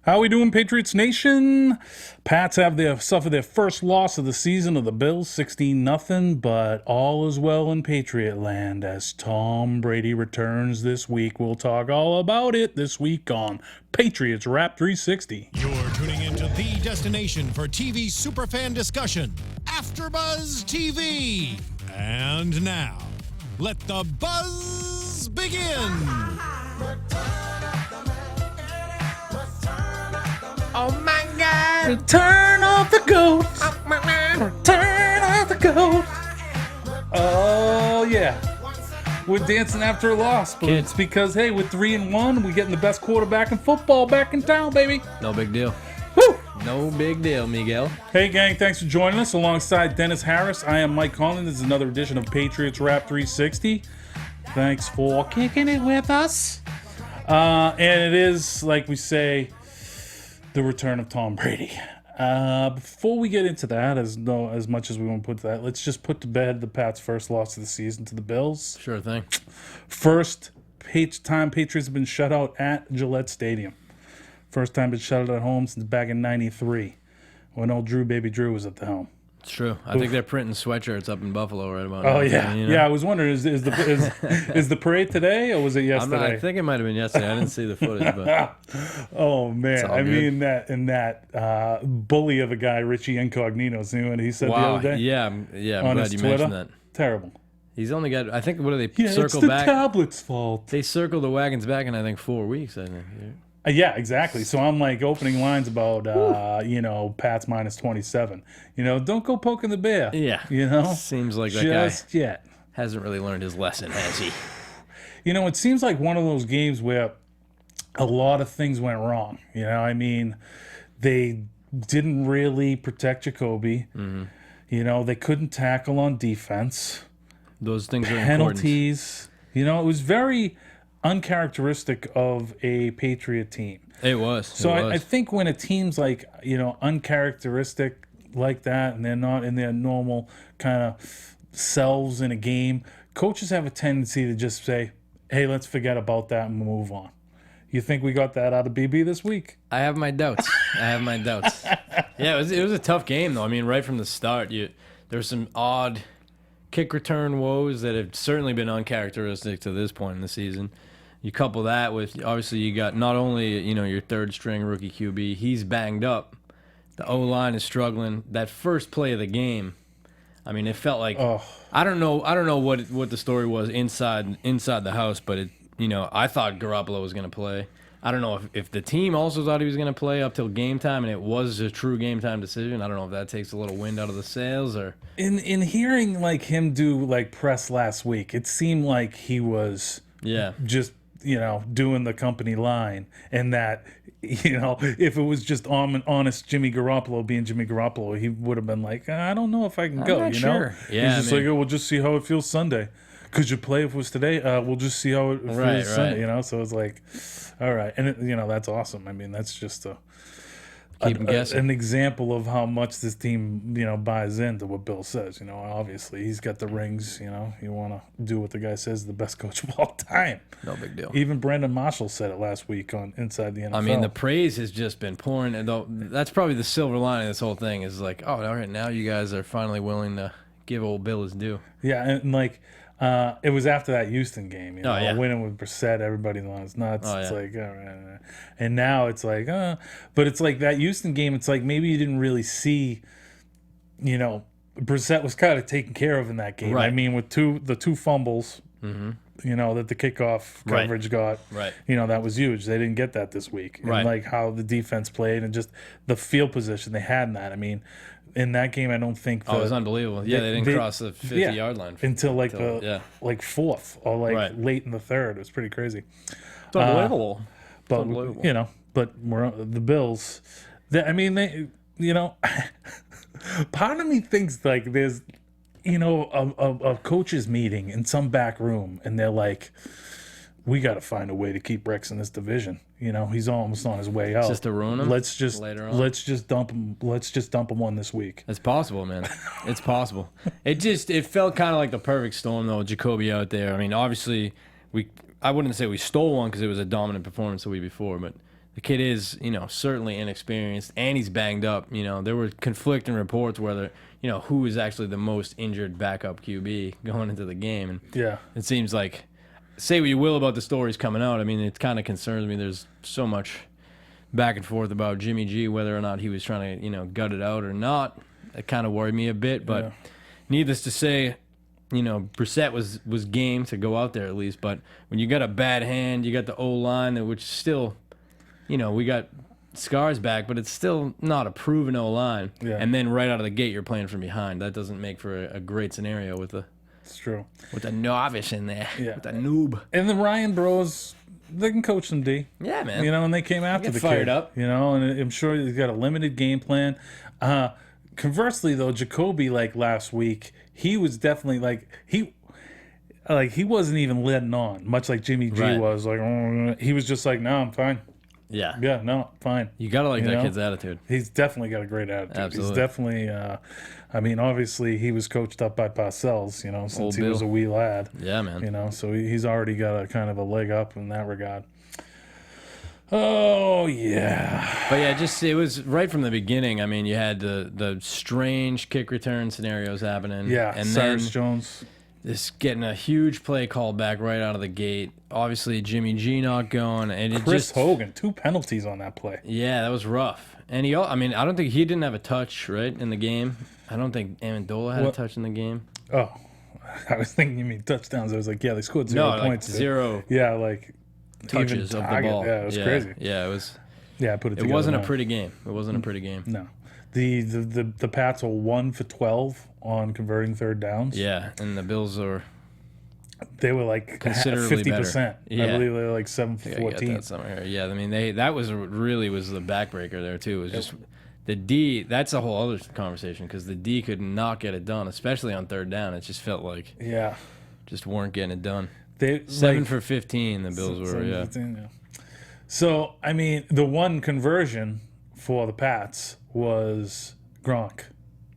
How we doing, Patriots Nation? Pats have suffered their first loss of the season of the Bills, 16-0, but all is well in Patriot land as Tom Brady returns this week. We'll talk all about it this week on Patriots Wrap 360. You're tuning into the destination for TV superfan discussion, AFTERBUZZ TV. And now, let the buzz begin. Oh my God! Return of the GOAT! Return of the GOAT! Oh, yeah. We're dancing after a loss, but it's because, hey, we're 3-1. We're getting the best quarterback in football back in town, baby. No big deal. Woo! No big deal, Miguel. Hey, gang, thanks for joining us. Alongside Dennis Harris, I am Mike Conley. This is another edition of Patriots Wrap 360. Thanks for kicking it with us. And it is, like we say, the return of Tom Brady. Before we get into that, as much as we want to put that, let's just put to bed the Pats' first loss of the season to the Bills. Sure thing. First time Patriots have been shut out at Gillette Stadium. First time been shut out at home since back in '93 when old Baby Drew was at the helm. It's true. I think they're printing sweatshirts up in Buffalo right about now. Oh yeah, you know? Yeah. I was wondering, is the parade today or was it yesterday? I think it might have been yesterday. I didn't see the footage, but oh man, I mean that bully of a guy, Richie Incognito. See what he said the other day? Yeah. I'm glad you Twitter? mentioned that. Terrible. He's only got, I think, what do they it's circle the back? tablet's fault. They circled the wagons back in, I think, 4 weeks. I think. Yeah, exactly. So I'm like opening lines about, Pats minus 27. Don't go poking the bear. Yeah. Seems like that guy yet hasn't really learned his lesson, has he? It seems like one of those games where a lot of things went wrong. They didn't really protect Jacoby. Mm-hmm. They couldn't tackle on defense. Those things are penalties. It was very uncharacteristic of a Patriot team. It was. So I think when a team's like, uncharacteristic like that and they're not in their normal kind of selves in a game, coaches have a tendency to just say, hey, let's forget about that and move on. You think we got that out of BB this week? I have my doubts. Yeah, it was a tough game, though. I mean, right from the start, there's some odd kick return woes that have certainly been uncharacteristic to this point in the season. You couple that with, obviously, you got not only, your third string rookie QB, he's banged up. The O-line is struggling. That first play of the game, I mean, it felt like, I don't know what the story was inside the house, but I thought Garoppolo was going to play. I don't know if the team also thought he was going to play up till game time, and it was a true game time decision. I don't know if that takes a little wind out of the sails or. In hearing like him do like press last week, it seemed like he was just doing the company line, and that if it was just honest Jimmy Garoppolo being Jimmy Garoppolo, he would have been like, I don't know if I can go. I'm not sure. Yeah, he's just like, we'll just see how it feels Sunday. Could you play if it was today? We'll just see how it feels Sunday. So it's like, all right, and that's awesome. I mean, that's just an example of how much this team buys into what Bill says. Obviously he's got the rings. You want to do what the guy says is the best coach of all time. No big deal. Even Brandon Marshall said it last week on Inside the NFL. I mean, the praise has just been pouring, and that's probably the silver lining of this whole thing is like, oh, all right, now you guys are finally willing to give old Bill his due. Yeah, and like. It was after that Houston game, winning with Brissett, everybody was nuts. It's like, all right. And now it's like, but it's like that Houston game. It's like maybe you didn't really see, Brissett was kind of taken care of in that game. Right. I mean, with the two fumbles, that the kickoff coverage got, that was huge. They didn't get that this week. And like how the defense played and just the field position they had in that. I mean, in that game, I don't think it was unbelievable. Yeah, they didn't cross the 50-yard line until like fourth or like late in the third. It was pretty crazy. It's unbelievable. But we're the Bills. They part of me thinks like there's a coaches meeting in some back room, and they're like, we got to find a way to keep Rex in this division. He's almost on his way out. Just to ruin him. Let's just dump him. Let's just dump him one this week. It's possible, man. It's possible. It felt kind of like the perfect storm though. Jacoby out there. I mean, obviously I wouldn't say we stole one because it was a dominant performance the week before, but the kid is, certainly inexperienced, and he's banged up. There were conflicting reports whether, who is actually the most injured backup QB going into the game. And Yeah. it seems like, say what you will about the stories coming out, I mean, it kind of concerns me. There's so much back and forth about Jimmy G, whether or not he was trying to, gut it out or not. It kind of worried me a bit, but needless to say, Brissett was game to go out there at least. But when you got a bad hand, you got the O-line, which still, we got Scars back, but it's still not a proven O-line. Yeah. And then right out of the gate, you're playing from behind. That doesn't make for a great scenario with It's true. a novice in there, Yeah. with a noob. And the Ryan Bros, they can coach some D. Yeah, man. And they came after Get the fired kid, up. and I'm sure he's got a limited game plan. Conversely, though, Jacoby, last week, he was definitely he wasn't even letting on, much like Jimmy G Right. was. He was just like, no, I'm fine. Yeah. Yeah, no, fine. You got to like that know? kid's attitude. He's definitely got a great attitude. Absolutely. He's definitely, obviously he was coached up by Parcells, since Old he was a Bill. wee lad. Yeah, man. So he's already got a kind of a leg up in that regard. Oh, yeah. But yeah, it was right from the beginning. I mean, you had the strange kick return scenarios happening. Yeah, and Cyrus then Jones. this getting a huge play called back right out of the gate. Obviously, Jimmy G not going, and it Chris just Hogan, 2 penalties on that play. yeah, that was rough. And I don't think he didn't have a touch right in the game. I don't think Amendola had a touch in the game. Oh, I was thinking you mean touchdowns. I was like, yeah, they scored 0 No, points. zero Yeah, touches even of the target. ball. Yeah, it was crazy. Yeah, it was. Yeah, I put it It together. wasn't a now. pretty game. It wasn't a pretty game. No. The Pats are 1 for 12 on converting third downs. Yeah, and the Bills are. They were Considerably 50%. better. I Yeah. believe they were 7 for I got 14. that somewhere. Yeah, I mean that was really was the backbreaker there too. It was just the D. That's a whole other conversation because the D could not get it done, especially on third down. It just felt like Yeah. just weren't getting it done. They 7 for 15. The Bills were 7-15, yeah. So, I mean, the one conversion for the Pats was Gronk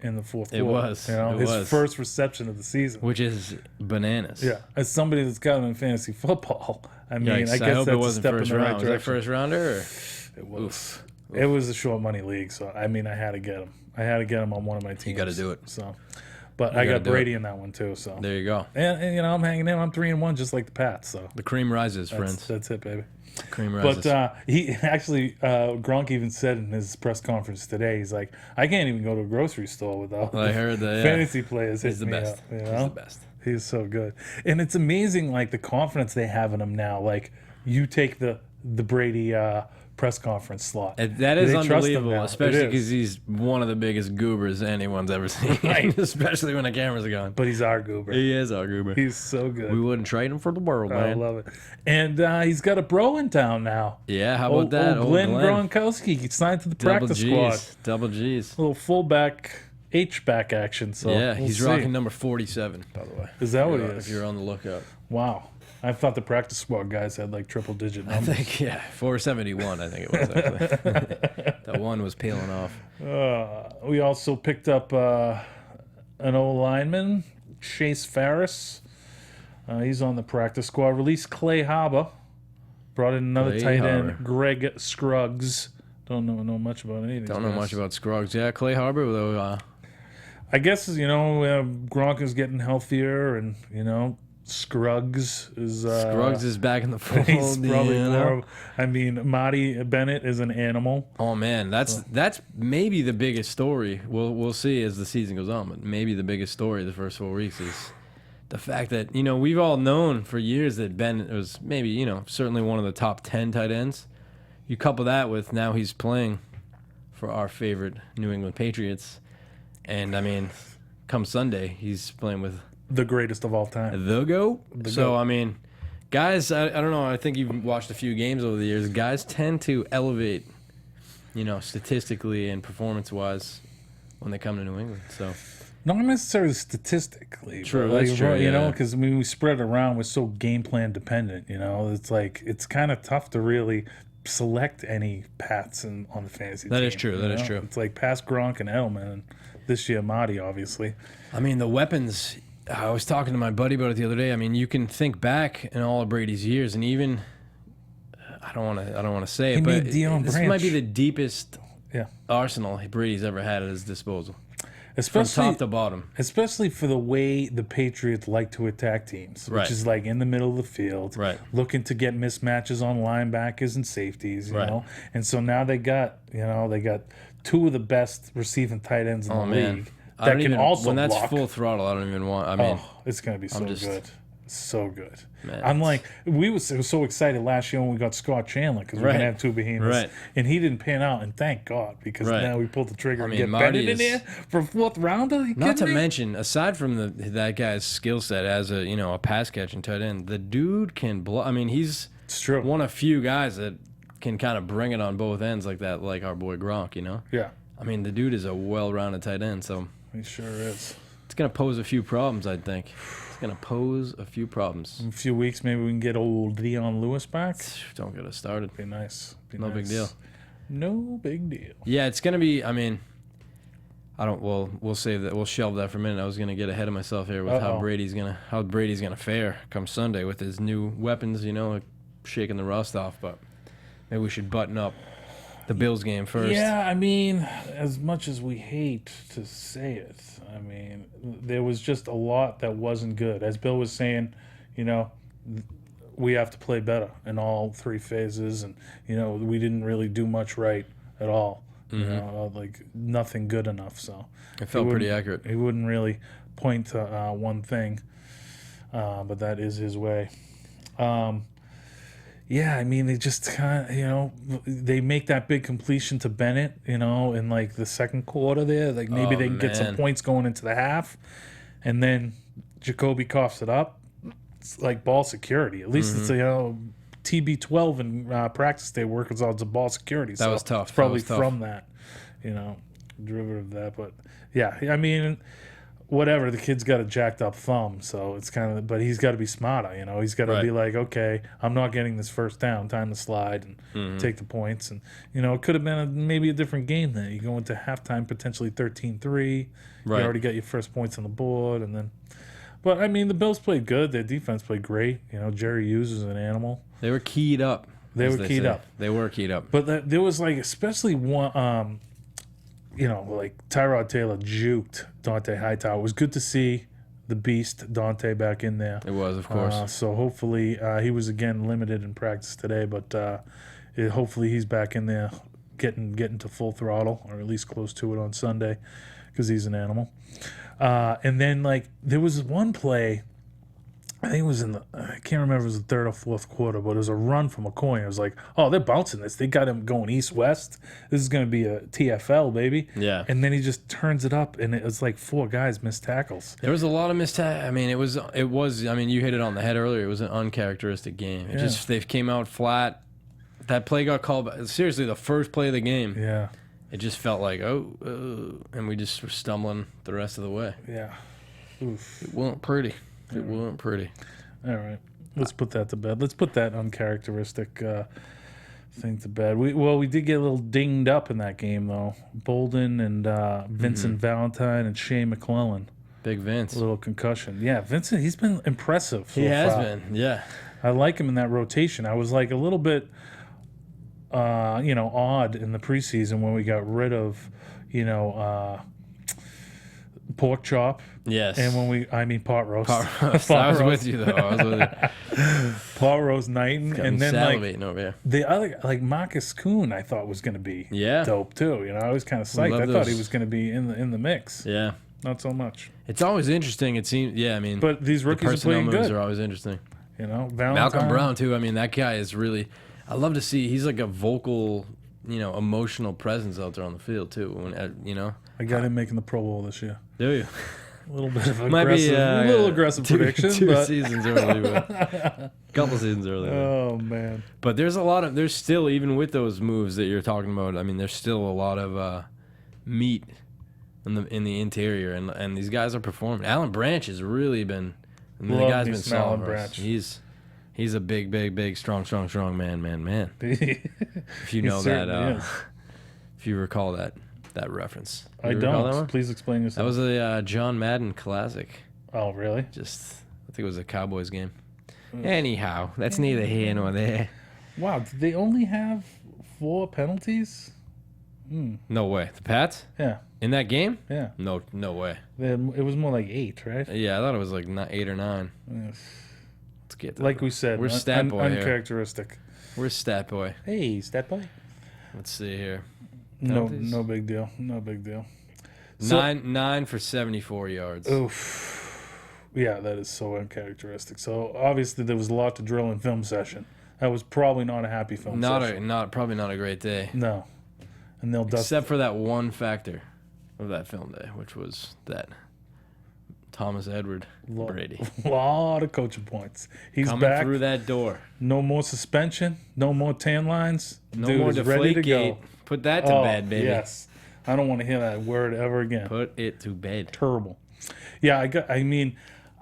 in the fourth quarter. It was. It his was. first reception of the season. which is bananas. Yeah, as somebody that's got him in fantasy football, I mean, Yikes. I guess hope that's it wasn't a step first in the round. right Was that direction. first rounder? Or? It was. It was a short money league, so I mean, I had to get him. I had to get him on one of my teams. gotta do it. So, but I gotta got do Brady in that one too. So, There you go. and I'm hanging in. I'm 3-1, just like the Pats. So The cream rises, that's, friends. that's it, baby. Cream rises. But he actually, Gronk even said in his press conference today, he's like, I can't even go to a grocery store without I heard that. Yeah. fantasy players He's the hitting me best. up, you He's know? the best. He's so good. And it's amazing, the confidence they have in him now. You take the Brady press conference slot. That is They trust him unbelievable, now. especially It is. because he's one of the biggest goobers anyone's ever seen, Right. especially when the cameras are going. But he's our goober. He is our goober. He's so good. We wouldn't trade him for the world, I man. love it. And he's got a bro in town now. Yeah, how about that? Old Glenn Gronkowski. He signed to the Double practice G's. squad. Double G's. Little fullback, H-back action. So Yeah, we'll he's see. rocking number 47, by the way. Is that what he If is? you're on the lookout. Wow. I thought the practice squad guys had triple digit I numbers. think, yeah, 471, I think it was, actually. That one was peeling off. We also picked up an old lineman, Chase Farris. He's on the practice squad. Released Clay Harbor. Brought in another Clay tight Harbor. end, Greg Scruggs. Don't know much about any of these Don't know guys. much about Scruggs. Yeah, Clay Harbor, though. I guess, Gronk is getting healthier and, Scruggs is... Scruggs is back in the fold. He's probably you know? more... I mean, Marty Bennett is an animal. Oh man, that's maybe the biggest story. We'll see as the season goes on, but maybe the biggest story the first 4 weeks is the fact that we've all known for years that Bennett was maybe certainly one of the top 10 tight ends. You couple that with now he's playing for our favorite New England Patriots, and I mean, come Sunday he's playing with The greatest of all time. the GOAT. So GOAT. I mean, guys, I don't know. I think you've watched a few games over the years. Guys tend to elevate, statistically and performance-wise when they come to New England. So Not necessarily statistically. True, but that's true, yeah. because we spread it around. We're so game plan dependent. It's kind of tough to really select any Pats on the fantasy team. That is true, that is true. It's like past Gronk and Edelman, and this year Marty, obviously. I mean, the weapons. I was talking to my buddy about it the other day. I mean, you can think back in all of Brady's years, and even I don't want to say He it, but made Deion this Branch. might be the deepest Yeah. arsenal Brady's ever had at his disposal, Especially from top to bottom. Especially for the way the Patriots like to attack teams, which Right. is like in the middle of the field, Right. looking to get mismatches on linebackers and safeties, you Right. know. And so now they got two of the best receiving tight ends in the league I that don't can even, also when that's block. full throttle, I don't even want. I mean, It's gonna be so just- good. So good. Man, I'm like, we was so excited last year when we got Scott Chandler because we're Right. gonna have two behemoths, Right. and he didn't pan out, and thank God because Right. now we pulled the trigger and mean, get Marty Bennett in is- there for a fourth rounder. Are you not to kidding me? mention, aside from that guy's skill set as a pass catching tight end, the dude can block. I mean, he's It's true. one of few guys that can kind of bring it on both ends like that, like our boy Gronk. Yeah, I mean, the dude is a well-rounded tight end, so he sure is. it's gonna pose a few problems. I think it's gonna pose a few problems. In a few weeks, maybe we can get old Dion Lewis back. Don't get us started. Be nice. No big deal. No big deal. Yeah, it's gonna be. I mean, I don't. Well, we'll save that. We'll shelve that for a minute. I was gonna get ahead of myself here with how Brady's gonna fare come Sunday with his new weapons. Like shaking the rust off. But maybe we should button up the Bills game first. Yeah, I mean, as much as we hate to say it, I mean, there was just a lot that wasn't good. As Bill was saying, we have to play better in all three phases, and we didn't really do much right at all. Like nothing good enough. So It felt pretty accurate. He wouldn't really point to one thing, but that is his way. Yeah, I mean, they just kind of, they make that big completion to Bennett, in like the second quarter there. Like maybe they can get some points going into the half, and then Jacoby coughs it up. It's like ball security. At least it's TB12 in practice day work is odds of ball security. That was tough. It's probably That was tough. from that, derivative of that. But yeah, I mean, whatever. The kid's got a jacked up thumb, so it's kind of. But he's got to be smarter. He's got to Right. be like, okay, I'm not getting this first down. Time to slide and take the points. And it could have been maybe a different game then. You go into halftime potentially 13-3. Right. You already got your first points on the board, and then. But I mean, the Bills played good. Their defense played great. Jerry Hughes is an animal. They were keyed up. They as were keyed say. up. They were keyed up. But there was like especially one, like Tyrod Taylor juked Dante Hightower. It was good to see the beast Dante back in there. It was, of course. So hopefully he was again limited in practice today, but hopefully he's back in there getting to full throttle or at least close to it on Sunday because he's an animal. And then like there was one play. I think it was I can't remember if it was the third or fourth quarter, but it was a run from a coin. It was like, oh, they're bouncing this. They got him going east-west. This is going to be a TFL, baby. Yeah. And then he just turns it up, and it was like four guys missed tackles. There was a lot of I mean, it was. I mean, you hit it on the head earlier. It was an uncharacteristic game. They came out flat. That play got called. Seriously, the first play of the game. Yeah. It just felt like and we just were stumbling the rest of the way. Yeah. Oof. It wasn't pretty. It wasn't pretty. All right. Let's put that to bed. Let's put that uncharacteristic thing to bed. We did get a little dinged up in that game, though. Bolden and Vincent Valentine and Shea McClellan. Big Vince. A little concussion. Yeah, Vincent, he's been impressive. He has been, yeah. I like him in that rotation. I was like a little bit, odd in the preseason when we got rid of, Pork Chop. Yes. And when pot roast. Pot roast. I was with you, though. I was with you. Pot roast Knighton. And then salivating over here. the other, like Marcus Kuhn, I thought was going to be dope too. I was kind of psyched. I thought he was going to be in the mix. Yeah. Not so much. It's always interesting. It seems, I mean. But these rookies the are playing moves good. are always interesting. Valentine. Malcolm Brown, too. I mean, that guy is really, I love to see, he's like a vocal, emotional presence out there on the field, too. I got him making the Pro Bowl this year. Do you? A little bit of Might be, a little aggressive prediction. Two but seasons early, but couple seasons early. Oh, man. But there's still, even with those moves that you're talking about, I mean, there's still a lot of meat in the interior, and these guys are performing. Alan Branch has really been, the guy's been solid for us. He's a big, strong man. If you know that, if you recall that reference. I don't. Please explain yourself. That was a John Madden classic. Oh, really? I think it was a Cowboys game. Anyhow, that's neither here nor there. Wow, did they only have 4 penalties? No way. The Pats? Yeah, In that game? yeah. No way. It was more like 8, right? Yeah, I thought it was like 8 or 9. Yes. Let's get that. Like we said, Where's Stat Boy here? uncharacteristic. Where's Stat Boy? Hey, Stat Boy. Let's see here. No, Penalties? no big deal. No big deal. So- 9 for 74 yards. Oof. Yeah, that is so uncharacteristic. So obviously there was a lot to drill in film session. That was probably not a happy film session. Probably not a great day. No. And they'll dust. Except for that one factor of that film day, which was that Thomas Edward Brady A lot of coaching points. He's coming back. through that door. No more suspension. No more tan lines. No Dude more is ready to Deflategate. go. Put that to bed, baby. Yes. I don't want to hear that word ever again. Put it to bed. Terrible. Yeah,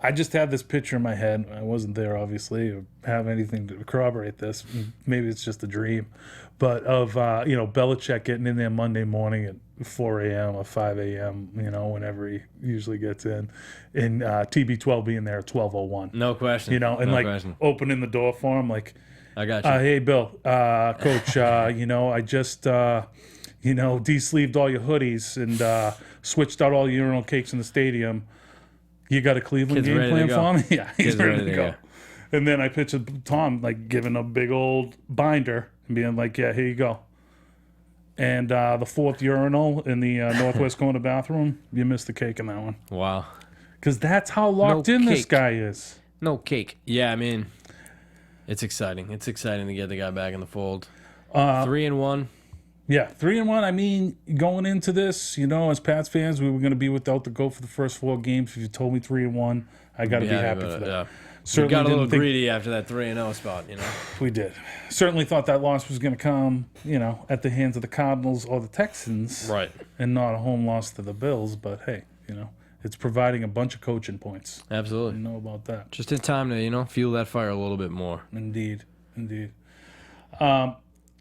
I just had this picture in my head. I wasn't there, obviously, or have anything to corroborate this. Maybe it's just a dream. But of, Belichick getting in there Monday morning at 4 a.m. or 5 a.m., whenever he usually gets in, and TB12 being there at 12:01. No question. And no question. opening the door for him, like, I got you. hey, Bill, Coach, I just, de-sleeved all your hoodies and switched out all your urinal cakes in the stadium. You got a Cleveland Kid's game ready to plan go. for me? Yeah, he's Kid's ready to go. And then I pictured Tom, like, giving a big old binder and being like, yeah, here you go. And the 4th urinal in the northwest corner bathroom, you missed the cake in that one. Wow. Because that's how locked in this cake. guy is. No cake. Yeah, I mean, it's exciting. It's exciting to get the guy back in the fold. 3-1. Yeah, 3-1. I mean, going into this, as Pats fans, we were going to be without the GOAT for the first 4 games. If you told me 3-1, I got to be happy for that. Yeah. Certainly We got a little didn't think greedy after that 3-0 spot, we did. Certainly thought that loss was going to come, at the hands of the Cardinals or the Texans, Right. and not a home loss to the Bills. But hey, it's providing a bunch of coaching points. Absolutely. You know about that. Just in time to, fuel that fire a little bit more. Indeed.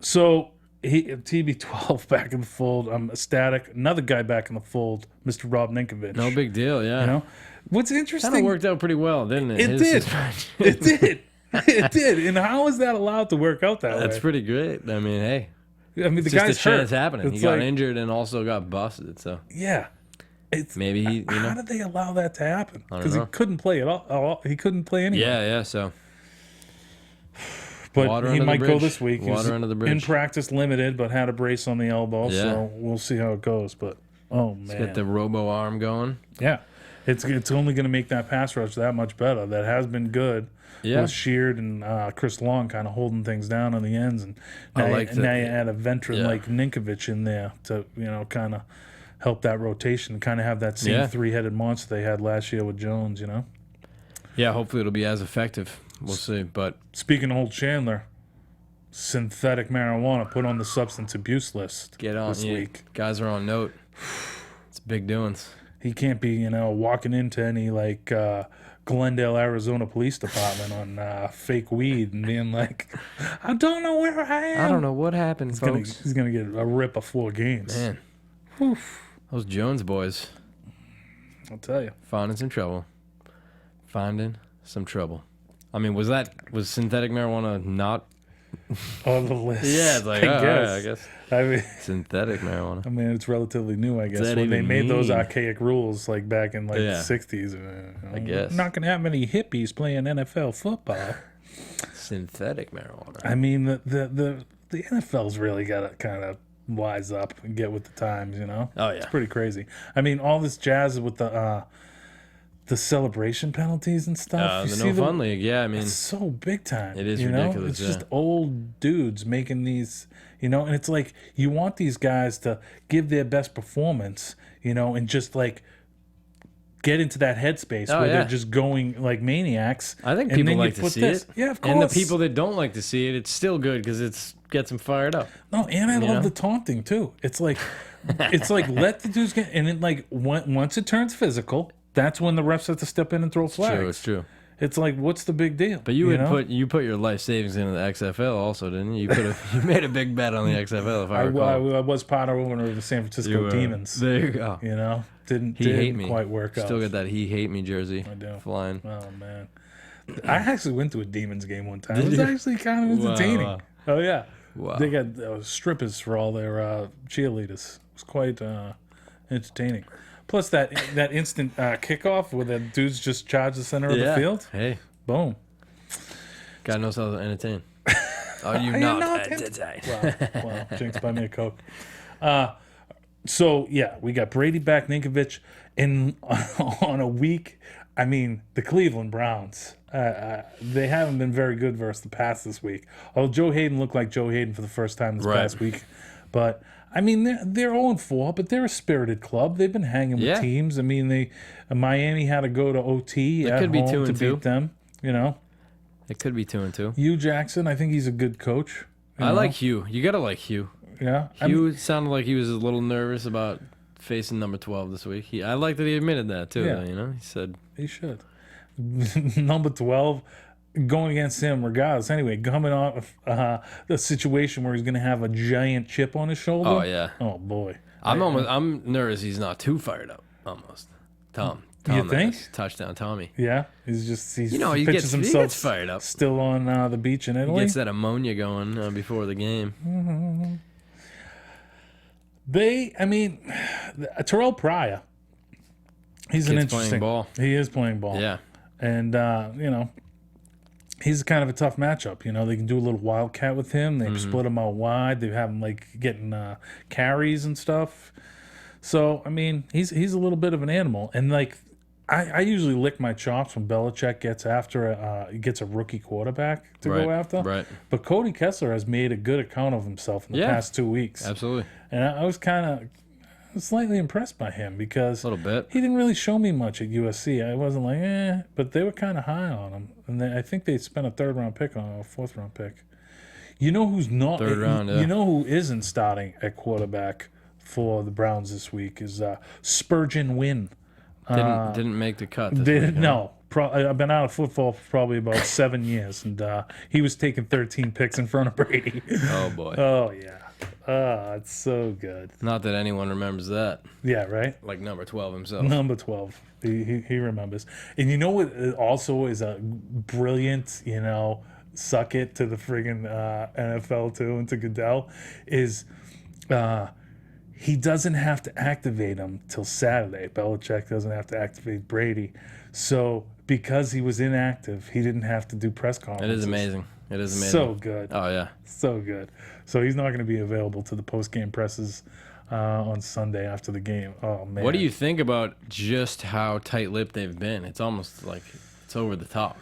So TB12 back in the fold. I'm ecstatic. Another guy back in the fold, Mr. Rob Ninkovich. No big deal, yeah. What's interesting? Kind of worked out pretty well, didn't it? It His did. suspension. It did. It did. And how is that allowed to work out that way? That's pretty great. I mean, hey, I mean, the it's guy's just a chance hurt. happening. He It's got like- injured and also got busted. So Yeah. It's maybe he, How did they allow that to happen? don't Because he know. couldn't play at all. He couldn't play anyway. yeah. So But Water he under the might go bridge. this week. He was Water under the in bridge. practice limited, but had a brace on the elbow. Yeah. So we'll see how it goes. But oh man, get the robo arm going. yeah, it's only going to make that pass rush that much better. That has been good. Yeah. With Sheard and Chris Long kind of holding things down on the ends, and now, I like that. now you add a veteran Yeah. like Ninkovich in there to kind of help that rotation, kind of have that same Yeah. three-headed monster they had last year with Jones. Yeah, hopefully it'll be as effective. We'll see. But Speaking of old Chandler, synthetic marijuana put on the substance abuse list get on this yeah, week. Guys are on note. It's big doings. He can't be, walking into any Glendale, Arizona Police Department on fake weed and being like, I don't know where I am. I don't know what happened, He's folks. gonna get a rip of 4 games. Man, Oof, those Jones boys I'll tell you. finding some trouble. Finding some trouble. I mean, was synthetic marijuana not? On the list. Yeah, it's like I all right, guess. I guess I mean, synthetic marijuana. it's relatively new, I guess. that When they even made those mean? archaic rules, back in the Yeah. 60s. I guess. Not gonna have many hippies playing NFL football. Synthetic marijuana. I mean, the NFL's really got to kind of wise up and get with the times, Oh yeah. It's pretty crazy. I mean, all this jazz with the celebration penalties and stuff. You The see no fun league. Yeah, I mean, it's so big time. It is you know? ridiculous, It's yeah. just old dudes making these, and it's like you want these guys to give their best performance, and just get into that headspace Oh, where yeah. they're just going like maniacs. I think and people then you like to put see this- it. Yeah, of course. And the people that don't like to see it, it's still good because it gets them fired up. No, and I love know? the taunting too. It's like let the dudes get, and then once it turns physical, that's when the refs have to step in and throw flags. True, it's true. It's like, what's the big deal? But you know? put your life savings into the XFL also, didn't you? You made a big bet on the XFL, if I recall. I was part of owner of the San Francisco Demons. There you go. Didn't Hate me. quite work out. Still got that he hate me jersey I do. flying. Oh man, I actually went to a Demons game one time. Did It was you? actually kind of entertaining. Wow. Oh yeah. Wow. They got strippers for all their cheerleaders. It was quite entertaining. Plus that instant kickoff where the dudes just charge the center of the field. Hey, Boom. God knows how to entertain. Are you not entertained? Wow. Jinx, buy me a Coke. So yeah, we got Brady back, Ninkovich, and on a week. I mean, the Cleveland Browns. They haven't been very good versus the Pats this week. Although Joe Hayden looked like Joe Hayden for the first time this past week, but I mean they're 0-4, but they're a spirited club. They've been hanging with teams. I mean, Miami had to go to OT at home to beat them. You know, it could be 2-2. Hugh Jackson, I think he's a good coach. I like Hugh. You gotta like Hugh. Yeah, Hugh sounded like he was a little nervous about facing number 12 this week. I like that he admitted that too. Yeah. Though, you know, he said he should. Number 12 going against him regardless. Anyway, coming off the situation where he's going to have a giant chip on his shoulder. Oh yeah. Oh boy. I'm nervous he's not too fired up almost. Tom You think? Touchdown Tommy. Yeah, he's You know, he pictures gets fired up. still on the beach in He Italy. gets that ammonia going before the game. Terrell Pryor. He's an Kid's interesting playing ball. He is playing ball. Yeah. And you know, he's kind of a tough matchup. You know, they can do a little wildcat with him. They split him out wide. They have him like getting carries and stuff. So I mean, he's a little bit of an animal. And like, I usually lick my chops when Belichick gets a rookie quarterback to go after. Right. But Cody Kessler has made a good account of himself in the past 2 weeks. Absolutely. And I was kind of slightly impressed by him because A little bit. he didn't really show me much at USC. I wasn't like, but they were kind of high on him. And I think they spent a 3rd-round pick on him, a 4th-round pick. You know who's not? 3rd round, yeah. You know who isn't starting at quarterback for the Browns this week is Spurgeon Wynn. Didn't make the cut. This week, No. I've been out of football for probably about 7 years, and he was taking 13 picks in front of Brady. Oh, boy. Oh, yeah. It's so good. Not that anyone remembers that. Yeah, right? Like number 12 himself. Number 12. He remembers. And you know what also is a brilliant, suck it to the friggin' NFL too and to Goodell is he doesn't have to activate him till Saturday. Belichick doesn't have to activate Brady. So because he was inactive, he didn't have to do press conferences. It is amazing. It is amazing. So good. Oh, yeah. So good. So he's not going to be available to the post-game presses on Sunday after the game. Oh, man. What do you think about just how tight-lipped they've been? It's almost like it's over the top,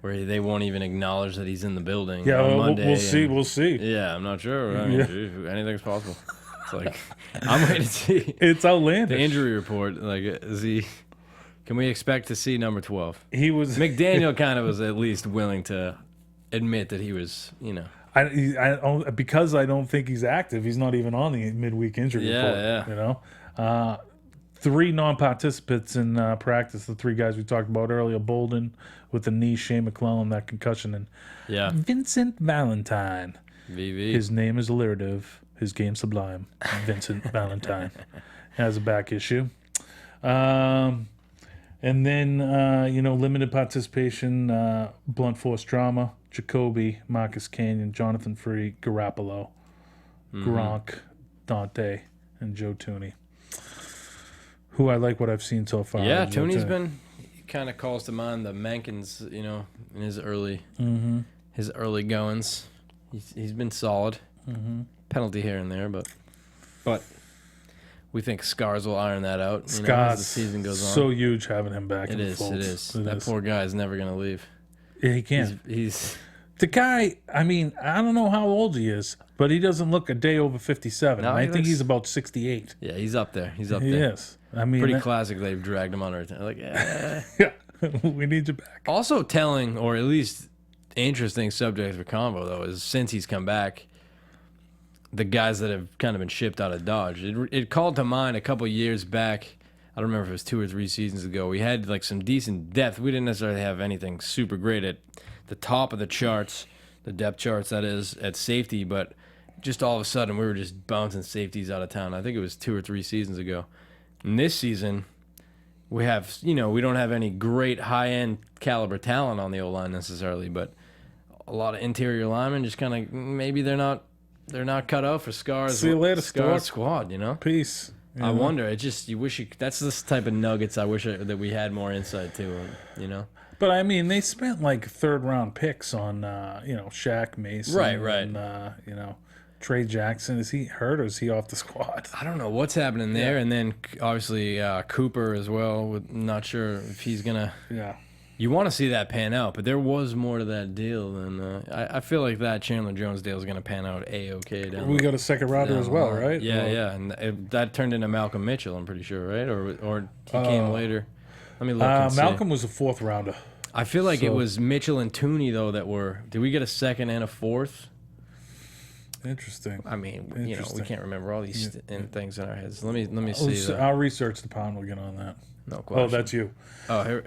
where they won't even acknowledge that he's in the building on Monday. We'll see. We'll see. Yeah, I'm not sure. I mean, geez, anything's possible. It's like, I'm waiting to see It's outlandish. the injury report. Like, is he... Can we expect to see number 12? He was... McDaniel kind of was at least willing to admit that he was, because I don't think he's active. He's not even on the midweek injury report. Yeah. 3 non-participants in practice. The 3 guys we talked about earlier: Bolden with the knee, Shane McClellan that concussion, and Vincent Valentine. VV. His name is alliterative. His game sublime. Vincent Valentine has a back issue. And then limited participation, blunt force trauma. Jacoby, Marcus Canyon, Jonathan Free, Garoppolo, Gronk, Dante, and Joe Tooney. Who I like what I've seen so far. Yeah, Tooney's been... He kind of calls to mind the Mankins, in his early goings. He's been solid. Penalty here and there, but we think Scars will iron that out as the season goes on. So huge having him back in the fold. It is. That poor guy is never going to leave. Yeah, he can't. He's the guy, I mean, I don't know how old he is, but he doesn't look a day over 57. No, I think he's about 68. Yeah, he's up there. He's up He there. is. I mean, Pretty classic they've dragged him under. Like, Yeah, we need you back. Also telling, or at least interesting subject for convo, though, is since he's come back, the guys that have kind of been shipped out of Dodge. It called to mind a couple years back. I don't remember if it was 2 or 3 seasons ago. We had like some decent depth. We didn't necessarily have anything super great at the top of the charts, the depth charts, that is, at safety, but just all of a sudden we were just bouncing safeties out of town. I think it was 2 or 3 seasons ago. And this season, we have, we don't have any great high-end caliber talent on the O-line necessarily, but a lot of interior linemen just kind of maybe they're not cut out for Scar's. See you later, Scar's squad. You know. Peace. I wonder. It just you wish you. That's this type of nuggets. I wish that we had more insight to. You know. But I mean, they spent like 3rd-round picks on Shaq Mason, right, and Trey Jackson. Is he hurt or is he off the squad? I don't know what's happening there, and then obviously Cooper as well. Not sure if he's gonna. Yeah. You want to see that pan out, but there was more to that deal than I feel like that Chandler Jones deal is going to pan out a-okay. We got a 2nd rounder as well, right? Yeah, and that turned into Malcolm Mitchell, I'm pretty sure, right? Or he came later. Let me look and see. Malcolm was a 4th rounder. I feel like it was Mitchell and Tooney, though, that were... Did we get a 2nd and a 4th? Interesting. I mean, we can't remember all these things in our heads. Let me see. Our research department will get on that. No question. Oh, that's you. Oh, here...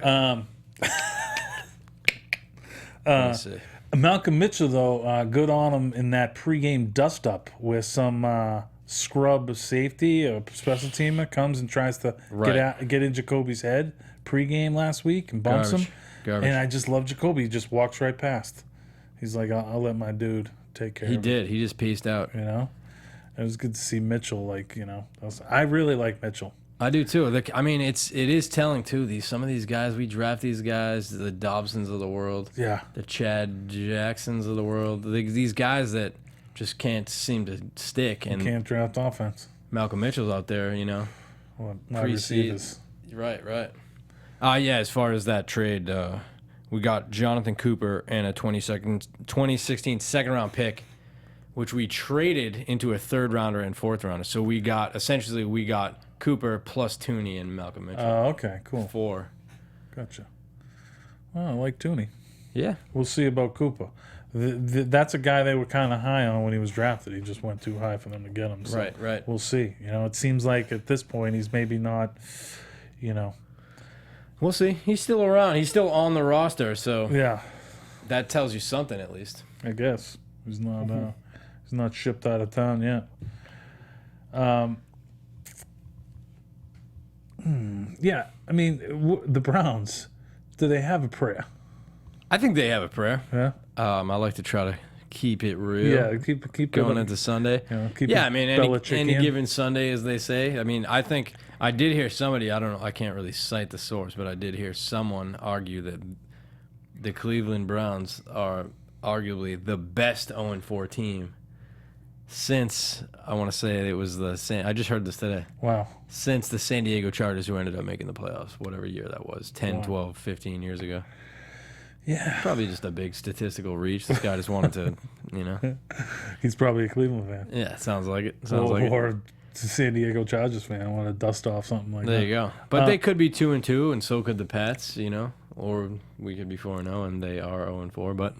Let me see. Malcolm Mitchell, though, good on him in that pregame dust-up where some scrub safety, a special teamer, comes and tries to get in Jacoby's head pregame last week and bumps him. Garbage. And I just love Jacoby. He just walks right past. He's like, I'll let my dude take care of it. He did. He just pieced out. You know? It was good to see Mitchell, I really like Mitchell. I do too. I mean, it is telling too. Some of these guys we draft, these guys, the Dobsons of the world, the Chad Jacksons of the world, these guys that just can't seem to stick and can't draft offense. Malcolm Mitchell's out there, Receivers. Right. Yeah. As far as that trade, we got Jonathan Cooper and a 2016 2nd-round pick, which we traded into a 3rd rounder and 4th rounder. So we got Cooper plus Tooney and Malcolm Mitchell. Oh, okay, cool. 4. Gotcha. Well, I like Tooney. Yeah. We'll see about Cooper. That's a guy they were kind of high on when he was drafted. He just went too high for them to get him. So right. We'll see. It seems like at this point he's maybe not, We'll see. He's still around. He's still on the roster, so yeah, that tells you something at least. I guess he's not shipped out of town yet. Yeah, I mean, the Browns, do they have a prayer? I think they have a prayer. Yeah. I like to try to keep it real. Yeah, keep going into Sunday. I mean, any given Sunday, as they say. I mean, I think I did hear somebody. I don't know. I can't really cite the source, but I did hear someone argue that the Cleveland Browns are arguably the best 0-4 team since, I want to say it was I just heard this today. Wow. Since the San Diego Chargers, who ended up making the playoffs, whatever year that was, 10, 12, 15 years ago. Yeah. Probably just a big statistical reach. This guy just wanted to, He's probably a Cleveland fan. Yeah, sounds like it. Or a San Diego Chargers fan. I want to dust off something like that. There you go. But they could be 2-2, and so could the Pats, or we could be 4-0, and they are 0-4. But,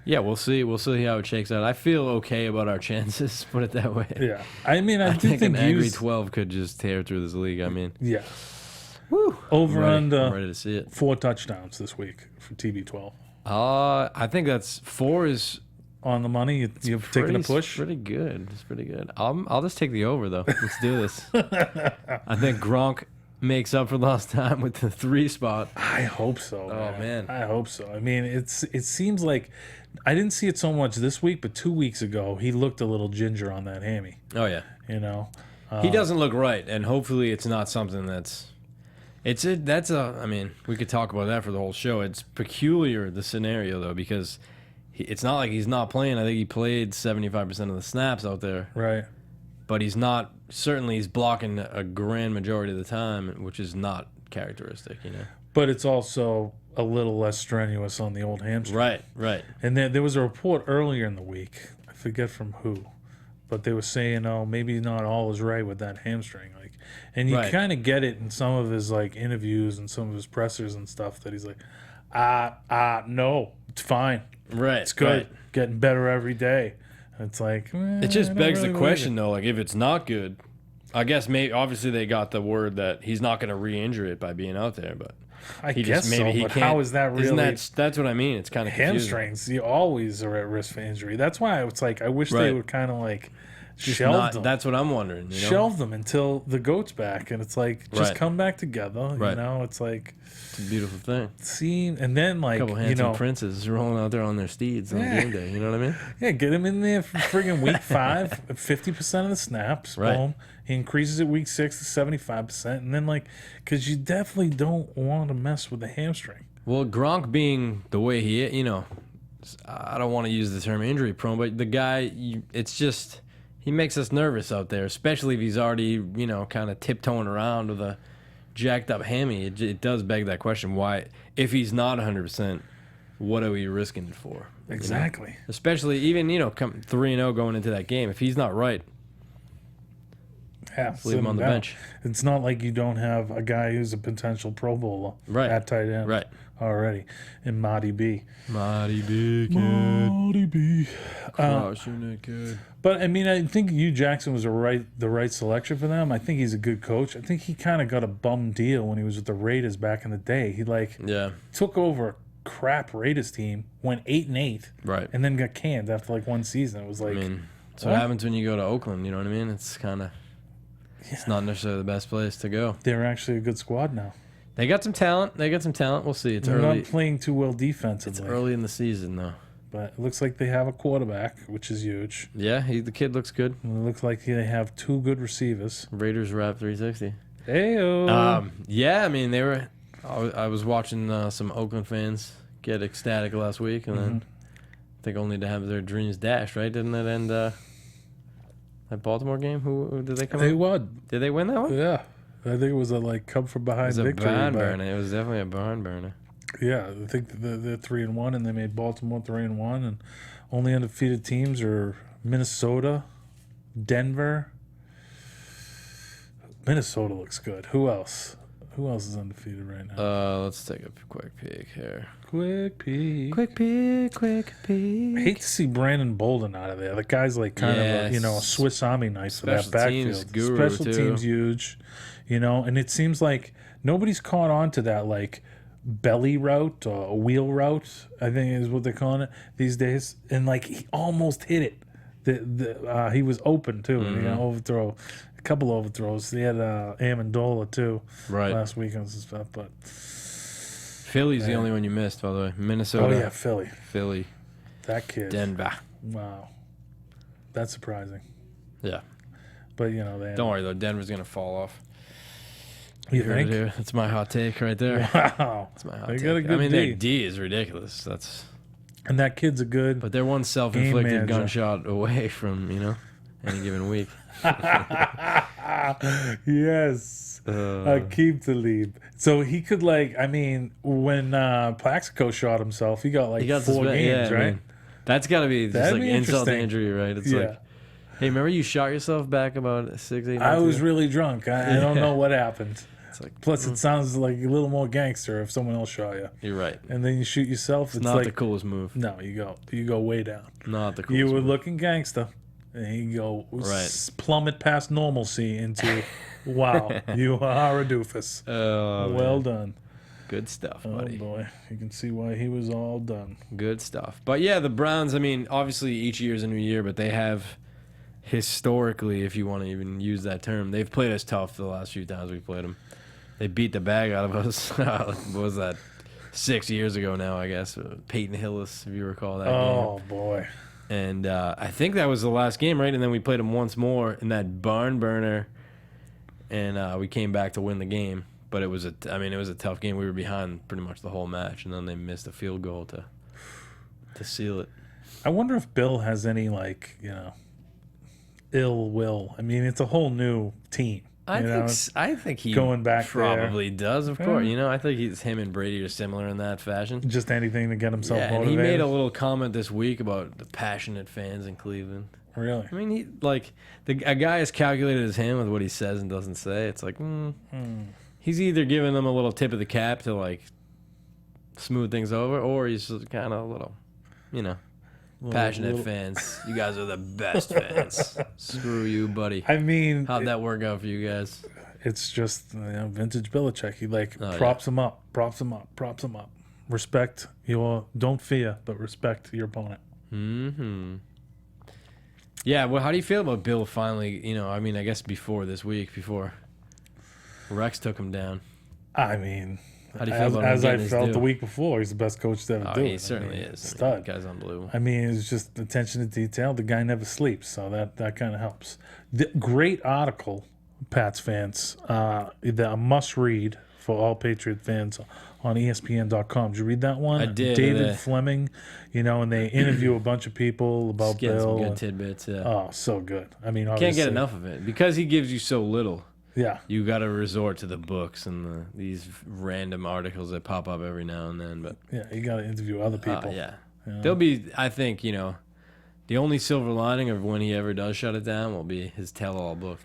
yeah, we'll see. We'll see how it shakes out. I feel okay about our chances, put it that way. Yeah. I mean, I think an angry 12 could just tear through this league. I mean. Yeah. Woo. Over under. I'm ready to see it. 4 touchdowns this week for TB12. I think that's 4 is on the money. You've taken a push. Pretty good. It's pretty good. I'll just take the over though. Let's do this. I think Gronk makes up for lost time with the 3 spot. I hope so. Oh man. I hope so. I mean, it seems like I didn't see it so much this week, but 2 weeks ago he looked a little ginger on that hammy. Oh yeah. He doesn't look right, and hopefully it's not something that's. I mean, we could talk about that for the whole show. It's peculiar, the scenario, though, because it's not like he's not playing. I think he played 75% of the snaps out there. Right. But he's not, certainly he's blocking a grand majority of the time, which is not characteristic, But it's also a little less strenuous on the old hamstring. Right. And there was a report earlier in the week, I forget from who, but they were saying, maybe not all is right with that hamstring. And you kind of get it in some of his interviews and some of his pressers and stuff that he's like, no, it's fine. Right. It's good. Right. Getting better every day. And it's like, it just begs the question, though, if it's not good, I guess obviously they got the word that he's not going to re-injure it by being out there, but I guess so, but how is that really? That's what I mean. It's kind of hamstrings. You always are at risk for injury. That's why it's like I wish they would kind of shelved them. That's what I'm wondering. You know? Shelved them until the goat's back, and it's like just Right. come back together. Right. You know, it's like It's a beautiful thing. seeing, and then like A couple you handsome know, princes rolling out there on their steeds on game day. You know what I mean? yeah, get him in there for friggin' week 5, 50% of the snaps. Right. Boom. He increases it week 6 to 75%, and then like, because you definitely don't want to mess with the hamstring. Well, Gronk being the way he is, you know, I don't want to use the term injury prone, but the guy, it's just, he makes us nervous out there, especially if he's already, you know, kind of tiptoeing around with a jacked up hammy. It does beg that question. Why, if he's not 100%, what are we risking it for? Exactly. You know? Especially even, you know, come 3-0 going into that game. If he's not right, Yeah, leave him on the down. bench. It's not like you don't have a guy who's a potential Pro Bowler Right. at tight end Right. already in Marty B. Mighty big kid. Marty B. Crushing it good. But I mean, I think Hugh Jackson was the right selection for them. I think he's a good coach. I think he kind of got a bum deal when he was with the Raiders back in the day. He like Yeah. took over a crap Raiders team, went 8-8, Right. and then got canned after like one season. It was like, I mean, that's what What? happens when you go to Oakland. You know what I mean? It's kind of, it's not necessarily the best place to go. they're actually a good squad now. They got some talent. We'll see. It's They're early. not playing too well It's defensively, early in the season, though. but it looks like they have a quarterback, which is huge. Yeah, the kid looks good. And it looks like they have 2 good receivers. Raiders Wrap 360. Heyo. Yeah, I mean, they were. I was watching some Oakland fans get ecstatic last week, and then I think only to have their dreams dashed. Right? Didn't it end that Baltimore game? Who did they come? They up? won. Did they win that one? Yeah. I think it was a like come from It behind was a victory. barn but- burner. It was definitely a barn burner. Yeah, I think they're 3-1, and they made Baltimore 3-1, and only undefeated teams are Minnesota, Denver. Minnesota looks good. Who else? Who else is undefeated right now? Let's take a quick peek here. Quick peek. Quick peek. I hate to see Brandon Bolden out of there. The guy's like kind of a, a Swiss Army knife for that Special teams backfield. guru, Special too. teams huge, and it seems like nobody's caught on to that like belly route or a wheel route, I think is what they're calling it these days. And like he almost hit it. He was open too. And he got overthrow. A couple overthrows. They had Amendola too Right. last weekend and stuff. But Philly's the only one you missed, by the way. Minnesota. oh yeah, Philly. Philly. That kid. Denver. Wow, that's surprising. Yeah. But they Don't worry, though. Denver's going to fall off. You Heard it think? here. That's my hot take right there. Wow. That's my hot They take. got a I good mean, D. their D is ridiculous. That's, And that kid's a good. but they're one self-inflicted manager. gunshot away from, any given week. Yes. Keep the lead. So he could when Plaxico shot himself, he got He got 4 suspended. games, Yeah, I right? mean, that's got to be just That'd like be insult to interesting. injury, right? It's Yeah. like, hey, remember you shot yourself back about 6, 8 months I was ago? really drunk. I don't know what happened. It's like, Plus, it sounds like a little more gangster if someone else shot you, you're right. and then you shoot yourself. It's Not like the coolest move. no, you go way down. Not the coolest You were move. looking gangster, and you go Right. plummet past normalcy into wow, you are a doofus. Oh, Well man. done. Good stuff, Oh buddy. boy, you can see why he was all done. Good stuff. But yeah, the Browns, I mean, obviously each year is a new year, but they have historically, if you want to even use that term, they've played us tough the last few times we've played them. They beat the bag out of us. What was that? 6 years ago now, I guess. Peyton Hillis, if you recall that game. Oh boy. And I think that was the last game, right? And then we played them once more in that barn burner, and we came back to win the game. But it was a tough game. We were behind pretty much the whole match, and then they missed a field goal to seal it. I wonder if Bill has any ill will. I mean, it's a whole new team. I think he going back probably does, of course. I think him and Brady are similar in that fashion. Just anything to get himself Yeah, and motivated. he made a little comment this week about the passionate fans in Cleveland. Really? I mean, a guy as calculated as him with what he says and doesn't say. It's like, he's either giving them a little tip of the cap to smooth things over, or he's kind of a little, passionate fans. You guys are the best fans. Screw you, buddy. I mean, How'd that work out for you guys? it's just vintage Belichick. He Oh, props him up, props him up, props him up. Respect don't fear, but respect your opponent. Mm-hmm. Yeah, well, how do you feel about Bill finally, I mean, I guess before this week, before Rex took him down? I mean, How do you feel about him as I getting his felt due? the week before, he's the best coach to ever do it. He certainly is. I mean, Stud. the guy's unbelievable. I mean, it's just attention to detail. The guy never sleeps, so that kind of helps. Great article, Pats fans. A must read for all Patriot fans on ESPN.com. Did you read that one? I did. David Fleming, and they interview a bunch of people about Getting Bill. some good tidbits. Yeah. Oh, so good. I mean, Can't obviously, get enough of it because he gives you so little. Yeah. You got to resort to the books and these random articles that pop up every now and then. But Yeah, you got to interview other people. yeah. There'll be, I think, the only silver lining of when he ever does shut it down will be his tell-all book,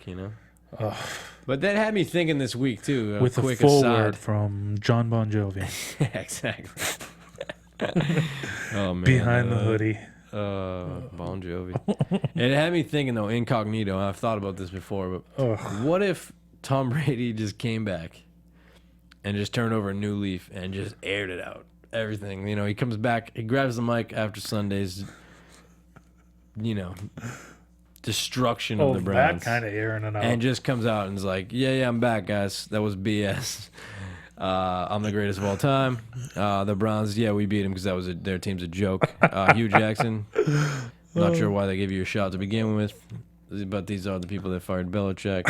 But that had me thinking this week, too. With a quick foreword aside. from John Bon Jovi. Exactly. Oh, man. Behind the hoodie. Bon Jovi. It had me thinking, though, incognito. I've thought about this before, but what if Tom Brady just came back and just turned over a new leaf and just aired it out? Everything. He comes back, he grabs the mic after Sunday's, destruction of the Browns. That kind of airing it out. And just comes out and is like, yeah, I'm back, guys. That was BS. I'm the greatest of all time. The Browns, we beat them because their team's a joke. Hugh Jackson, not sure why they gave you a shot to begin with, but these are the people that fired Belichick.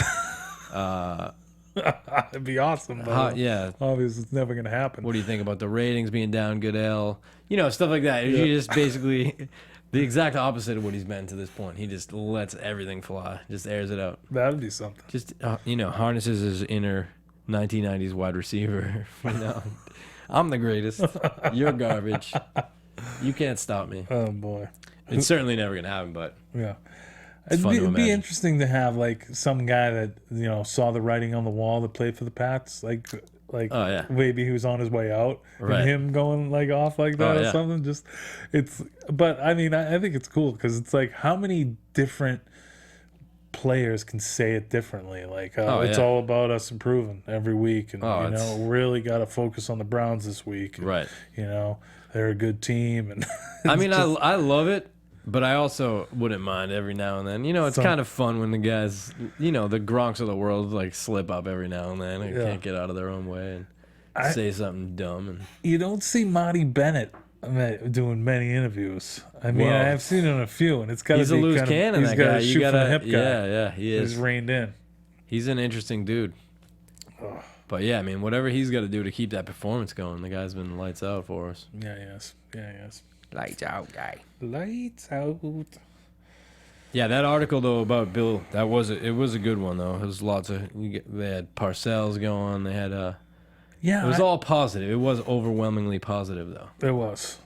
It'd be awesome, though. Yeah. Obviously, it's never going to happen. What do you think about the ratings being down? Goodell, stuff like that. You just basically the exact opposite of what he's been to this point. He just lets everything fly, just airs it out. That'd be something. Just harnesses his inner 1990s wide receiver. I'm the greatest. You're garbage. You can't stop me. Oh, boy. It's certainly never gonna happen, but Yeah. It's fun to It'd be imagine. interesting to have, like, some guy that, saw the writing on the wall that played for the Pats. Like Oh, yeah. maybe he was on his way out Right. and him going, like, off like that Oh, or yeah. something. But, I mean, I think it's cool because it's like how many different players can say it differently. Like, it's yeah. all about us improving every week. And, it's- really got to focus on the Browns this week. And, right. they're a good team. And I mean, I love it, but I also wouldn't mind every now and then. It's kind of fun when the guys, the Gronks of the world, like slip up every now and then and can't get out of their own way and say something dumb. And you don't see Marty Bennett doing many interviews. I mean, Well, I've seen him a few, and it's got to be he's a loose kind of, cannon. he's That got guy, a you shoot gotta, from the hip guy. yeah, he is. He's reined in. He's an interesting dude. But yeah, I mean, whatever he's got to do to keep that performance going, the guy's been lights out for us. Yeah, yes. Lights out, guy. Lights out. Yeah, that article though about Bill, it was a good one though. It was lots of they had Parcells going. They had Yeah, it was all positive. It was overwhelmingly positive though. It was.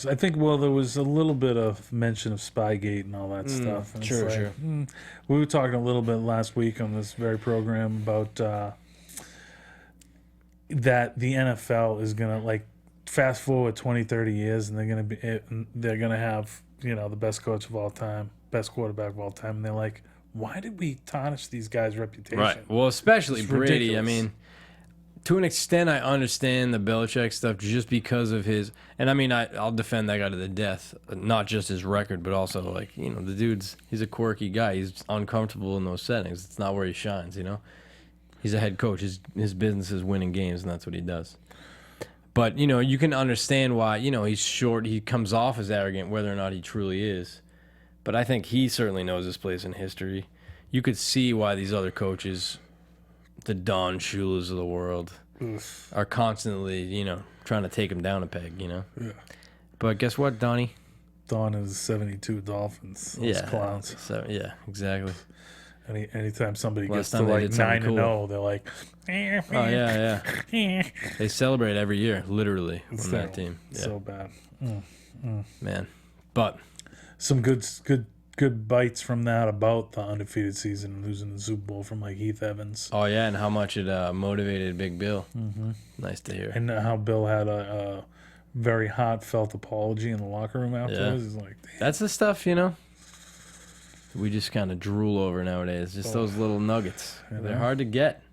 I think, there was a little bit of mention of Spygate and all that stuff. And it's sure, like, sure. We were talking a little bit last week on this very program about that the NFL is going to, like, fast forward 20, 30 years, and they're going to have, the best coach of all time, best quarterback of all time. And they're like, why did we tarnish these guys' reputation? Right. Well, especially It's Brady. I ridiculous. mean, to an extent, I understand the Belichick stuff just because of his. And I mean, I'll defend that guy to the death. Not just his record, but also like the dude's. He's a quirky guy. He's uncomfortable in those settings. It's not where he shines. He's a head coach. His business is winning games, and that's what he does. But you can understand why. He's short. He comes off as arrogant, whether or not he truly is. But I think he certainly knows his place in history. You could see why these other coaches, the Don Shulas of the world, are constantly, trying to take him down a peg, Yeah. But guess what, Donnie? Don is 72 Dolphins. Those clowns. So, yeah, exactly. Anytime somebody Last gets to time they like did something 9-0, they're like, Oh, yeah. They celebrate every year, literally, It's on that team. Yeah, so bad. man. But, Some good bites from that about the undefeated season and losing the Super Bowl from like Heath Evans. oh, yeah, and how much it motivated Big Bill. Mm-hmm. Nice to hear. And how Bill had a very heartfelt apology in the locker room afterwards. He's like, damn. That's the stuff, we just kind of drool over nowadays. Just those little nuggets. They're hard to get.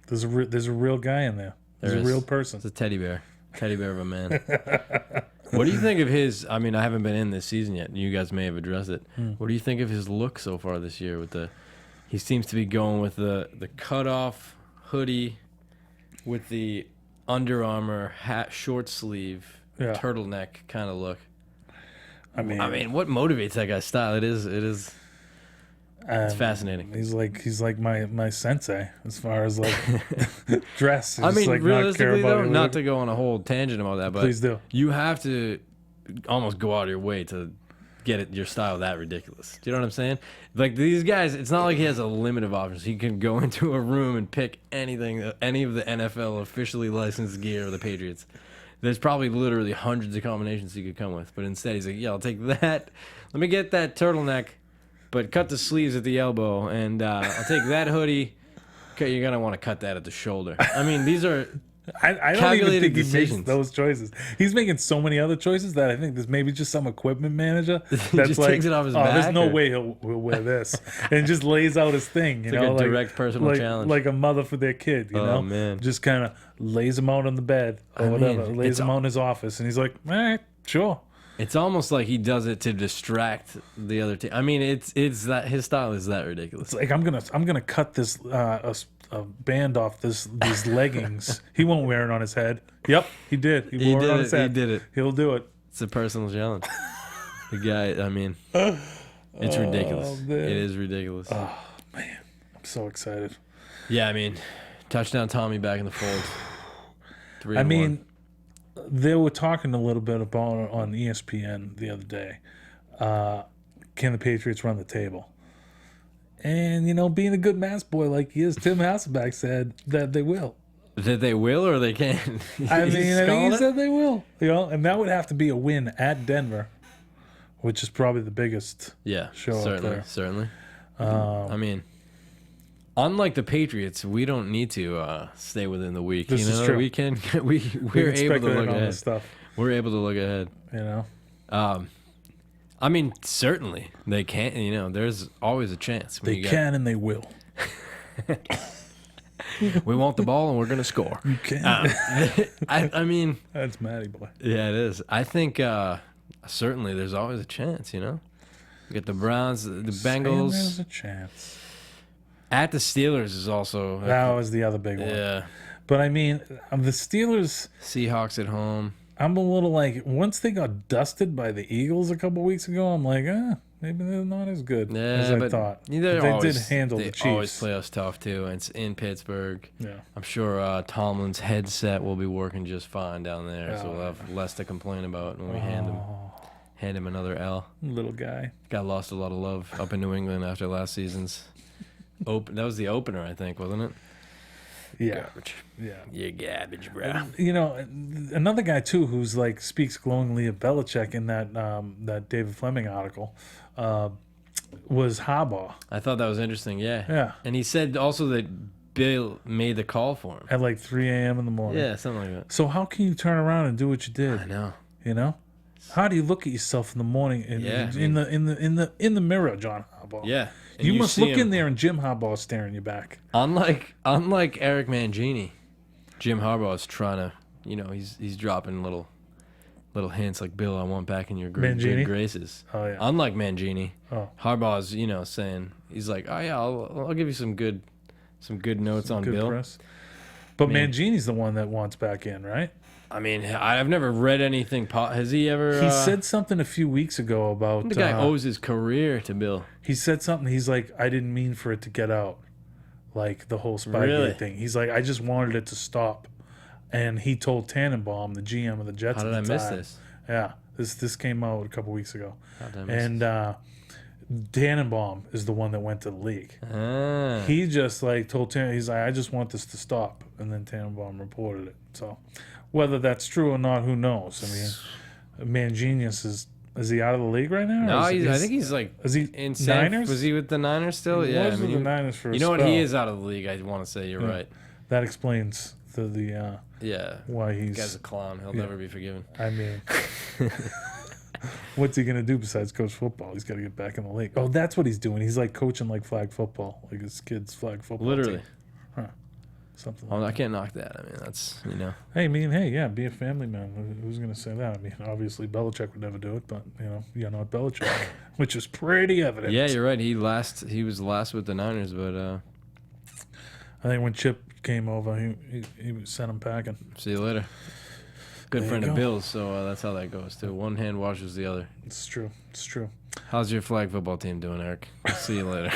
There's a real guy in there. There's There a is. real person. It's a teddy bear of a man. What do you think of his? I mean, I haven't been in this season yet. You guys may have addressed it. What do you think of his look so far this year? He seems to be going with the cutoff hoodie with the Under Armour hat, short sleeve, turtleneck kind of look. I mean, what motivates that guy's style? It's fascinating. He's like my sensei as far as like dress. I mean, like realistically though, not to go on a whole tangent about that, but please do. You have to almost go out of your way to get your style that ridiculous. Do you know what I'm saying? Like these guys, it's not like he has a limit of options. He can go into a room and pick anything, any of the NFL officially licensed gear of the Patriots. There's probably literally hundreds of combinations he could come with, but instead he's like, yeah, I'll take that. Let me get that turtleneck, but cut the sleeves at the elbow, and I'll take that hoodie. Okay, you're gonna want to cut that at the shoulder. I mean, these are I don't even think he makes those choices. He's making so many other choices that I think there's maybe just some equipment manager that's just like, takes it off his back, there's no way he'll wear this, and just lays out his thing. You know, like a direct personal challenge, like a mother for their kid. You know, man, just kind of lays him out on the bed or whatever, lays him out in his office, and he's like, all right, sure. It's almost like he does it to distract the other team. I mean, it's that his style is that ridiculous. It's like I'm gonna cut this a band off these leggings. He won't wear it on his head. Yep, he did. He wore it on his head. He did it. He'll do it. It's a personal challenge. The guy. I mean, it's ridiculous. It is ridiculous. Oh man, I'm so excited. Yeah, I mean, touchdown Tommy back in the fold. 3-1. I mean, they were talking a little bit about on ESPN the other day. Can the Patriots run the table? And, you know, being a good mass boy like he is, Tim Hasselback said that they will. That they will or they can? I mean, I think he said they will. You know, and that would have to be a win at Denver, which is probably the biggest show up there. Certainly. I mean, unlike the Patriots, we don't need to stay within the week. This is true. We can. We're able to look ahead. Stuff. We're able to look ahead. You know. I mean, certainly they can. You know, there's always a chance. They can and they will. We want the ball and we're gonna score. You can. I mean, that's Matty boy. Yeah, it is. I think certainly there's always a chance. You know, you get the Browns, the Bengals. There's a chance. At the Steelers is also that was the other big one. Yeah, but I mean, the Steelers. Seahawks at home. I'm a little like, once they got dusted by the Eagles a couple weeks ago, I'm like, maybe they're not as good as I thought. But they did handle the Chiefs. They always play us tough, too. And it's in Pittsburgh. Yeah. I'm sure Tomlin's headset will be working just fine down there, so we'll have less to complain about when we hand him another L. Little guy. Got lost a lot of love up in New England after last season's. That was the opener, I think, wasn't it? Yeah. Garbage. Yeah. You're garbage, bro. You know, another guy too who's like speaks glowingly of Belichick in that David Fleming article was Harbaugh. I thought that was interesting. Yeah. Yeah. And he said also that Bill made the call for him at like 3 a.m. in the morning. Yeah, something like that. So how can you turn around and do what you did? I know. You know, how do you look at yourself in the morning in the mirror, John Harbaugh? Yeah. You must look in there and Jim Harbaugh staring you back. Unlike Eric Mangini, Jim Harbaugh is trying to, you know, he's dropping little hints like, Bill, I want back in your good graces. Oh yeah. Unlike Mangini, Harbaugh's, you know, saying, he's like, oh yeah, I'll give you some good notes on Bill. Press. But Mangini's the one that wants back in, right? I mean, I've never read anything. Has he ever? He said something a few weeks ago about the guy owes his career to Bill. He said something. He's like, I didn't mean for it to get out, like the whole Spygate thing. He's like, I just wanted it to stop. And he told Tannenbaum, the GM of the Jets. How did I miss this? Yeah, this came out a couple weeks ago. How did I miss this? Tannenbaum is the one that went to the league. He just like told Tannenbaum, he's like, I just want this to stop, and then Tannenbaum reported it. So. Whether that's true or not, who knows? I mean, Manginius is he out of the league right now? No, I think he's like. Is he in Niners? Was he with the Niners still? He was with the Niners for a spell. What? He is out of the league. I want to say you're right. That explains the why he's. This guy's a clown. He'll never be forgiven. I mean, what's he gonna do besides coach football? He's got to get back in the league. Oh, that's what he's doing. He's like coaching like flag football, like his kids' flag football. Literally. Team. Huh. Something. Well, Like I can't knock that. I mean, that's, you know. Hey, yeah, be a family man. Who's going to say that? I mean, obviously Belichick would never do it, but you're not Belichick, which is pretty evident. Yeah, you're right. He was last with the Niners, but I think when Chip came over, he sent him packing. see you later. Good There friend you of go. Bill's, so that's how that goes too. One hand washes the other. It's true. It's true. How's your flag football team doing, Eric? See you later.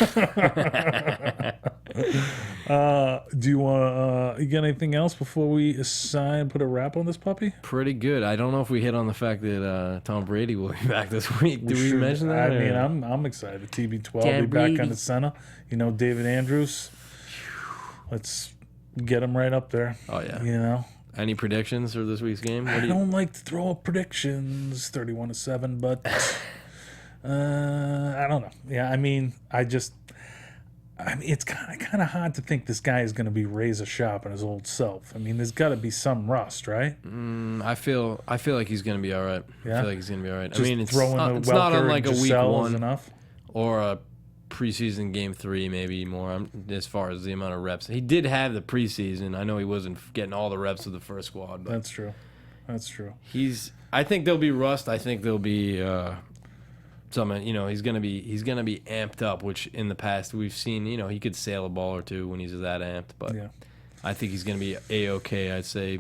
Do you want you got anything else before we put a wrap on this puppy? Pretty good. I don't know if we hit on the fact that Tom Brady will be back this week. Do we should. mention that? I or- mean, I'm excited. TB12 Tom be Brady. back on the center. David Andrews. Let's get him right up there. Oh yeah. Any predictions for this week's game? I don't like to throw up predictions, 31-7, but I don't know. Yeah, I mean, it's kind of hard to think this guy is going to be razor sharp in his old self. I mean, there's got to be some rust, right? I feel like he's gonna be all right. Yeah? I feel like he's gonna be all right. Just I mean, it's throwing not, the it's not Welker unlike a and week Giselle is one enough. or a preseason game 3, maybe more. As far as the amount of reps, he did have the preseason. I know he wasn't getting all the reps with the first squad, but That's true. That's true. I think there'll be rust. I think there'll be some. He's gonna be amped up. Which in the past we've seen. He could sail a ball or two when he's that amped. But Yeah. I think he's gonna be a-okay. I'd say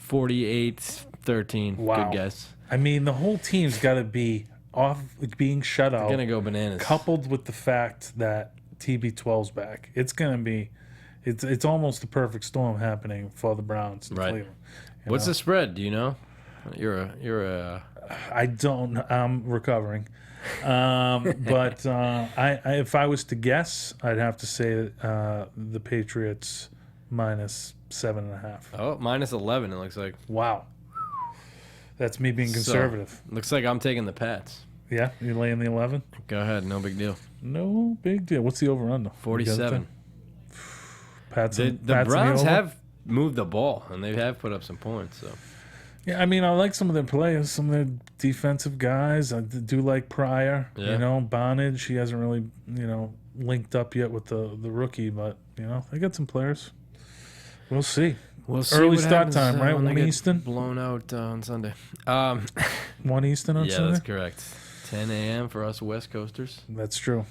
48-13. Wow. Good guess. I mean, the whole team's got to be off, being shut out. Gonna go bananas. Coupled with the fact that TB12's back, it's gonna be, it's almost the perfect storm happening for the Browns in Right. Cleveland. What's the spread? Do you know? You're a. I don't. I'm recovering, but I if I was to guess, I'd have to say the Patriots -7.5. Oh, -11. It looks like. Wow, that's me being conservative. Looks like I'm taking the Pats. Yeah, you laying the 11. Go ahead. No big deal. No big deal. What's the over under? 47. Pats. The Pats in the Browns over? have moved the ball and they have put up some points. So Yeah, I mean, I like some of their players, some of their defensive guys. I do like Pryor. Yeah. Bonage. He hasn't really, linked up yet with the rookie, but they got some players. We'll see. we'll see. Early what start happens, time, right? when they 1 get Eastern? blown out on Sunday. 1 Eastern on Yeah, Sunday. that's correct. 10 a.m. for us West Coasters. That's true.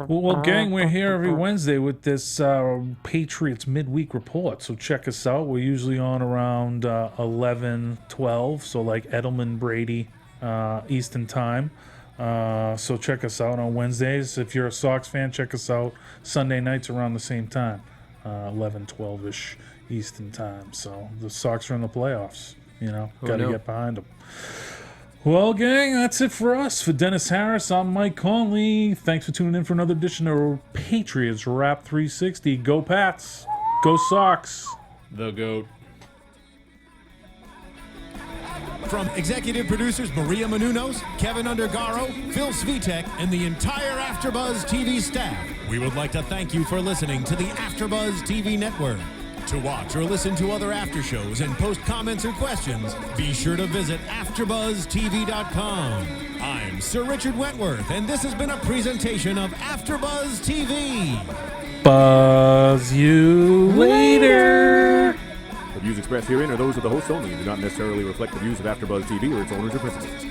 Well, gang, we're here every Wednesday with this Patriots midweek report. So check us out. We're usually on around 11, 12. So like Edelman, Brady, Eastern time. So check us out on Wednesdays. If you're a Sox fan, check us out Sunday nights around the same time, 11, 12-ish Eastern time. So the Sox are in the playoffs. Got to knew? get behind them. Well, gang, that's it for us. For Dennis Harris, I'm Mike Conley. Thanks for tuning in for another edition of Patriots Wrap 360. Go Pats. Go Sox. The GOAT. From executive producers Maria Menounos, Kevin Undergaro, Phil Svitek, and the entire AfterBuzz TV staff, we would like to thank you for listening to the AfterBuzz TV network. To watch or listen to other after shows and post comments or questions, be sure to visit AfterBuzzTV.com. I'm Sir Richard Wentworth, and this has been a presentation of AfterBuzz TV. Buzz you later. The views expressed herein are those of the hosts only and do not necessarily reflect the views of AfterBuzz TV or its owners or principals.